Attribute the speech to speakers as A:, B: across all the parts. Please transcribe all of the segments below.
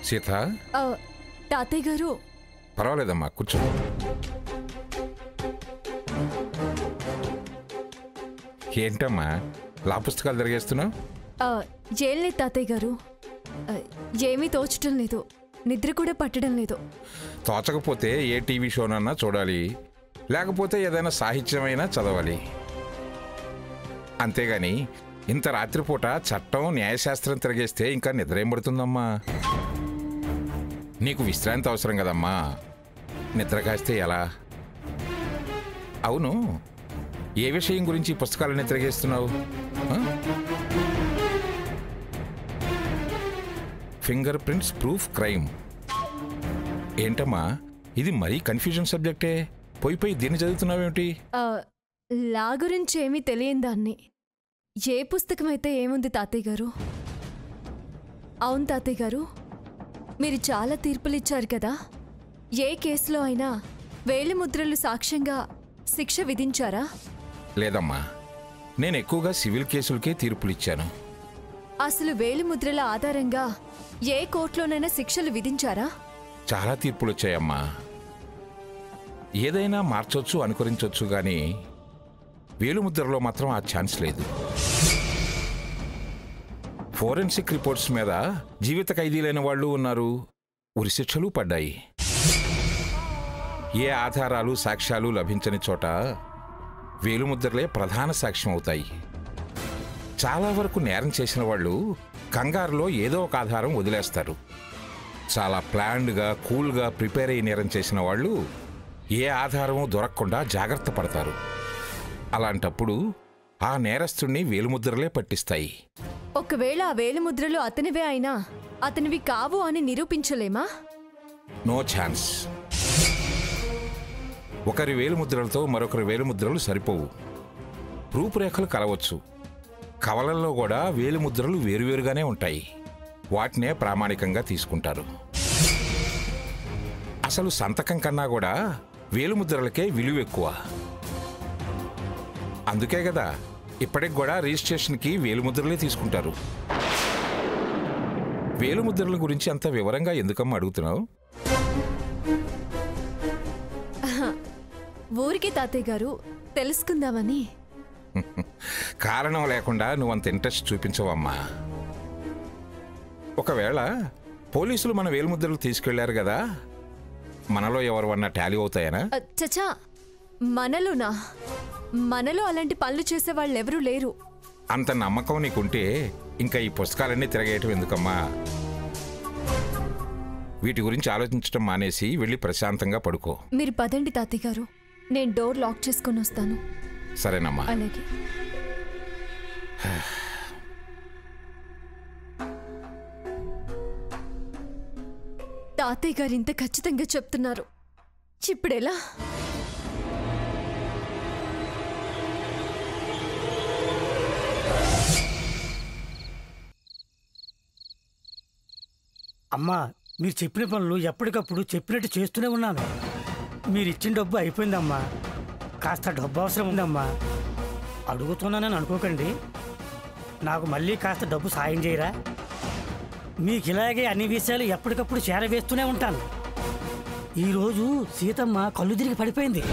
A: సీత
B: తాతయ్య గారు.
A: పర్వాలేదమ్మా, కూర్చో. ఏంటమ్మా లా పుస్తకాలు తిరిగేస్తున్నావు?
B: ఏం లేదు తాతయ్య గారు, ఏమీ తోచటం లేదు, నిద్ర కూడా పట్టడం లేదు.
A: తోచకపోతే ఏ టీవీ షోనన్నా చూడాలి, లేకపోతే ఏదైనా సాహిత్యమైనా చదవాలి. అంతేగాని ఇంత రాత్రిపూట చట్టం న్యాయశాస్త్రం తిరిగేస్తే ఇంకా నిద్ర ఏం పడుతుందమ్మా? నీకు విశ్రాంతి అవసరం కదమ్మా, నిద్ర కాస్తే ఎలా? అవును, ఏ విషయం గురించి పుస్తకాలన్నీ తిరిగేస్తున్నావు? Finger prints proof crime. ఏంటమ్మా ఇది మరీ కన్ఫ్యూజన్ సబ్జెక్టే, పోయి దీన్ని చదువుతున్నావేమిటి?
B: లా గురించి ఏమీ తెలియని దాన్ని. ఏ పుస్తకం అయితే ఏముంది తాతయ్య గారు? అవును తాతయ్య గారు, మీరు చాలా తీర్పులు ఇచ్చారు కదా. ఏ కేసులో అయినా వేలిముద్రలు సాక్ష్యంగా శిక్ష విధించారా?
A: లేదమ్మా, నేను ఎక్కువగా సివిల్ కేసులకే తీర్పులు ఇచ్చాను.
B: అసలు వేలిముద్రల ఆధారంగా ఏ కోర్టులోనైనా శిక్షలు విధించారా?
A: చాలా తీర్పులు వచ్చాయమ్మా. ఏదైనా మార్చొచ్చు, అనుకరించవచ్చు, కానీ వేలుముద్రలో మాత్రం ఆ ఛాన్స్ లేదు. ఫోరెన్సిక్ రిపోర్ట్స్ మీద జీవిత ఖైదీలైన వాళ్ళు ఉన్నారు, ఉరిశిక్షలు పడ్డాయి. ఏ ఆధారాలు సాక్ష్యాలు లభించని చోట వేలుముద్రలే ప్రధాన సాక్ష్యం అవుతాయి. చాలా వరకు నేరం చేసిన వాళ్ళు కంగారులో ఏదో ఒక ఆధారం వదిలేస్తారు. చాలా ప్లాన్డ్గా కూల్గా ప్రిపేర్ అయ్యి నేరం చేసిన వాళ్ళు ఏ ఆధారమూ దొరకకుండా జాగ్రత్త పడతారు. అలాంటప్పుడు ఆ నేరస్తుణ్ణి వేలుముద్రలే పట్టిస్తాయి.
B: ఒకవేళ ఆ వేలిముద్రలు అతనివే అయినా అతనివి కావు అని నిరూపించలేమా?
A: No chance. ఒకరి వేలుముద్రలతో మరొకరి వేలుముద్రలు సరిపోవు. రూపురేఖలు కలవచ్చు, కవలల్లో కూడా వేలిముద్రలు వేరువేరుగానే ఉంటాయి. వాటినే ప్రామాణికంగా తీసుకుంటారు. అసలు సంతకం కన్నా కూడా వేలుముద్రలకే విలువ ఎక్కువ. అందుకే కదా ఇప్పటికి కూడా రిజిస్ట్రేషన్కి వేలుముద్రలే తీసుకుంటారు. వేలుముద్రల గురించి అంత వివరంగా ఎందుకమ్మా అడుగుతున్నావు?
B: ఊరికి తాతయ్య గారు, తెలుసుకుందామని.
A: కారణం లేకుండా నువ్వంత ఇంట్రెస్ట్ చూపించవమ్మా. ఒకవేళ పోలీసులు మన వేలుముద్రలు తీసుకెళ్లారు కదా, మనలో ఎవరివన్నా టాలీ అవుతాయనా?
B: చచా, మనలోనా? మనలో అలాంటి పనులు చేసే వాళ్ళు ఎవరూ లేరు.
A: అంత నమ్మకం నీకుంటే ఇంకా ఈ పుస్తకాలన్నీ తిరగేయటం ఎందుకమ్మా? వీటి గురించి ఆలోచించడం మానేసి వెళ్ళి ప్రశాంతంగా పడుకో.
B: మీరు పదండి తాతయ్య గారు, నేను డోర్ లాక్ చేసుకొని వస్తాను.
A: సరేనమ్మా.
B: అలాగే. తాతయ్య గారు ఇంత ఖచ్చితంగా చెప్తున్నారు, ఇప్పుడెలా?
C: అమ్మా, మీరు చెప్పిన పనులు ఎప్పటికప్పుడు చెప్పినట్టు చేస్తూనే ఉన్నాను. మీరు ఇచ్చిన డబ్బు అయిపోయిందమ్మా. కాస్త డబ్బు అవసరం ఉందమ్మా. అడుగుతున్నానని అనుకోకండి. నాకు మళ్ళీ కాస్త డబ్బు సాయం చేయరా? మీకు ఇలాగే అన్ని విషయాలు ఎప్పటికప్పుడు చేరవేస్తూనే ఉంటాను. ఈరోజు సీతమ్మ కళ్ళు తిరిగి పడిపోయింది.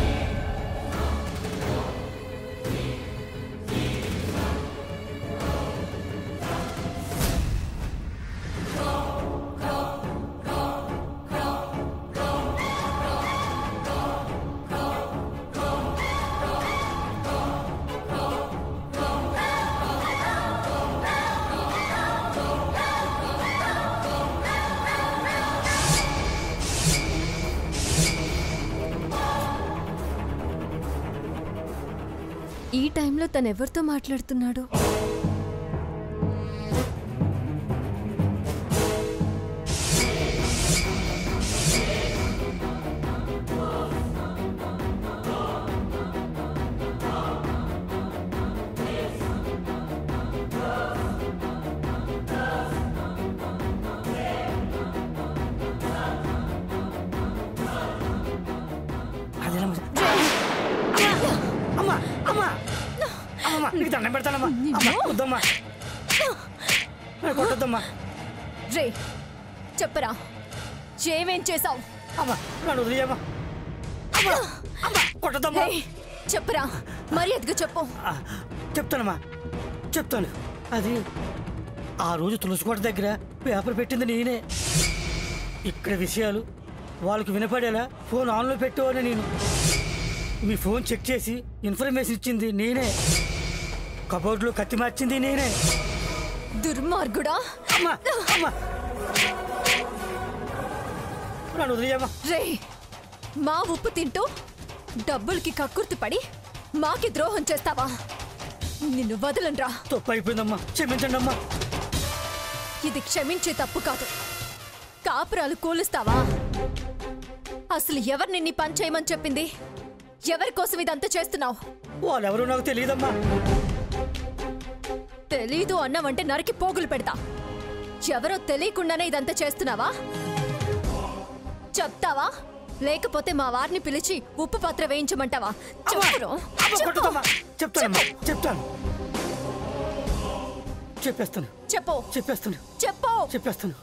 B: ఈ టైంలో తను ఎవరితో మాట్లాడుతున్నాడు?
C: నీకు దండం పెడతానమ్మా. వద్దమ్మా, కొట్టొద్దమ్మా.
B: రే, చెప్పరా, ఏమేం చేసావు?
C: అమ్మా నన్ను వదిలేయమ్మా. అమ్మా అమ్మా కొట్టదమ్మా.
B: చెప్పరా, మర్యాదగా చెప్పు.
C: చెప్తానమ్మా, చెప్తాను. అది ఆ రోజు తులసికోట దగ్గర పేపర్ పెట్టింది నేనే. ఇక్కడ విషయాలు వాళ్ళకి వినపడేలా ఫోన్ ఆన్లో పెట్టేవాడిని నేను. మీ ఫోన్ చెక్ చేసి ఇన్ఫర్మేషన్ ఇచ్చింది నేనే. కబోర్డ్లో కత్తి మార్చింది నేనే.
B: దుర్మార్గుడా!
C: అమ్మా అమ్మా నన్ను వదిలేయమ్మా.
B: రే, మా ఉప్పు తింటూ డబ్బులకి కక్కుర్తి పడి మాకి ద్రోహం చేస్తావా? నిన్ను వదలనరా.
C: తప్పు అయిపోయిందమ్మా, క్షమించండి అమ్మా.
B: ఇది క్షమించే తప్పు కాదు. కాపురాలు కూలుస్తావా? అసలు ఎవరు నిన్ను పని చేయమని చెప్పింది? ఎవరి కోసం ఇదంతా చేస్తున్నావు?
C: వాళ్ళెవరో నాకు తెలియదమ్మా.
B: తెలీదు అన్నావంటే నరికి పోగులు పెడతా. ఎవరో తెలియకుండానే ఇదంతా చేస్తున్నావా? చెప్తావా లేకపోతే మా వారిని పిలిచి ఉప్పు పత్ర వేయించమంటావా?
C: చెప్తాను చెప్పేస్తాను.
B: చెప్పు
C: చెప్పేస్తాను.
B: చెప్పు
C: చెప్పేస్తాను.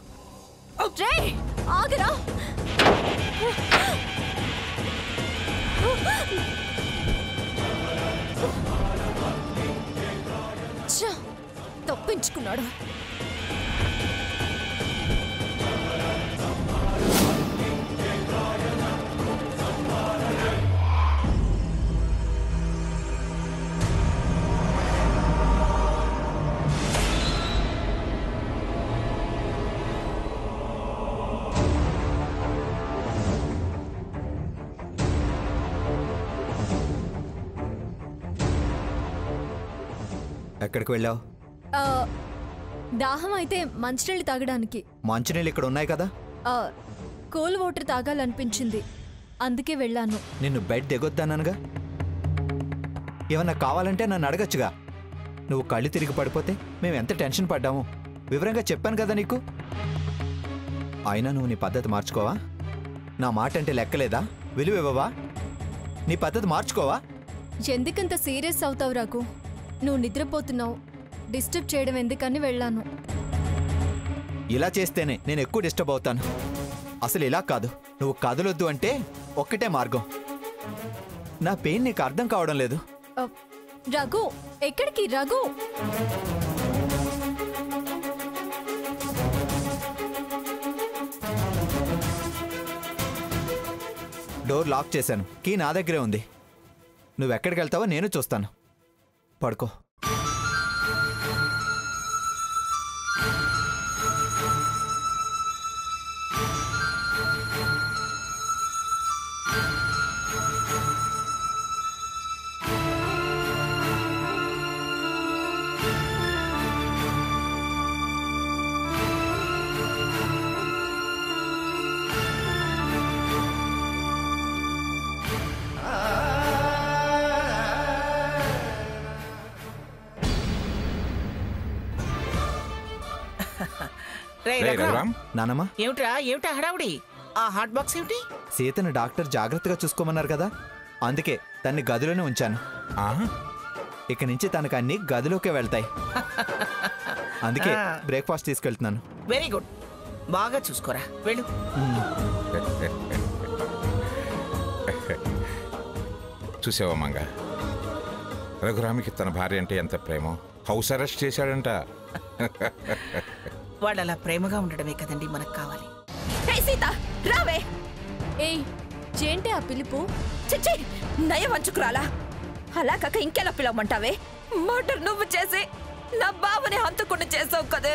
B: రేయ్, ఆగరా. తప్పించుకున్నాడు.
D: ఎక్కడికి వెళ్ళావు?
B: దాహం అయితే మంచినీళ్ళు తాగడానికి.
D: మంచినీళ్ళు ఇక్కడ ఉన్నాయి కదా.
B: కూల్ వాటర్ తాగాలనిపించింది, అందుకే వెళ్ళాను.
D: నిన్ను బెడ్ దిగొద్దన్నానుగా. ఏమన్నా కావాలంటే నన్ను అడగచ్చుగా. నువ్వు కళ్ళు తిరిగి పడిపోతే మేము ఎంత టెన్షన్ పడ్డాము వివరంగా చెప్పాను కదా నీకు. అయినా నువ్వు నీ పద్ధతి మార్చుకోవా? నా మాట అంటే లెక్కలేదా? విలువ ఇవ్వవా? నీ పద్ధతి మార్చుకోవా?
B: ఎందుకంత సీరియస్ అవుతావు రాకు? నువ్వు నిద్రపోతున్నావు, డిస్టర్బ్ చేయడం ఎందుకని వెళ్ళాను.
D: ఇలా చేస్తేనే నేను ఎక్కువ డిస్టర్బ్ అవుతాను. అసలు ఇలా కాదు, నువ్వు కదలొద్దు అంటే ఒక్కటే మార్గం. నా పెయిన్ నీకు అర్థం కావడం లేదు.
B: రఘు, ఎక్కడికి రఘు?
D: డోర్ లాక్ చేశాను, కీ నా దగ్గరే ఉంది. నువ్వెక్కడికి వెళ్తావో నేను చూస్తాను. పడుకో. నానమ్మా,
E: ఏమిటా హడావుడి? ఆ హాట్ బాక్స్ ఏమిటి?
D: సీతను డాక్టర్ జాగ్రత్తగా చూసుకోమన్నారు కదా, అందుకే తన్ని గదిలోనే ఉంచాను. ఇక నుంచి తనకు అన్ని గదిలోకే వెళ్తాయి. అందుకే బ్రేక్ఫాస్ట్ తీసుకెళ్తున్నాను.
E: వెరీ గుడ్, బాగా చూసుకోరా, వెళ్ళు.
A: చూసావా మంగ, రఘురామికి తన భార్య అంటే ఎంత ప్రేమో. హౌస్ అరెస్ట్ చేశాడంట.
E: వాళ్ళు అలా ప్రేమగా ఉండడమే కదండి మనకు కావాలి.
B: సీత రావే. ఏయ్, ఏంటి ఆ పిలుపు?
F: చిచ్చి, నయ వంచుకురాలా? అలా కాక ఇంకెలా పిలవమంటావే? మర్డర్ నువ్వు చేసి నా బావని హంతకుండా చేసావు కదే.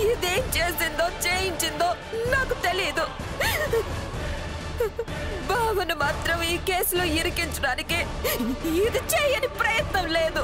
F: ఇదేం చేసిందో చేయించిందో నాకు తెలీదు. బావను మాత్రం ఈ కేసులో ఇరికించడానికి ఇది చేయని ప్రయత్నం లేదు.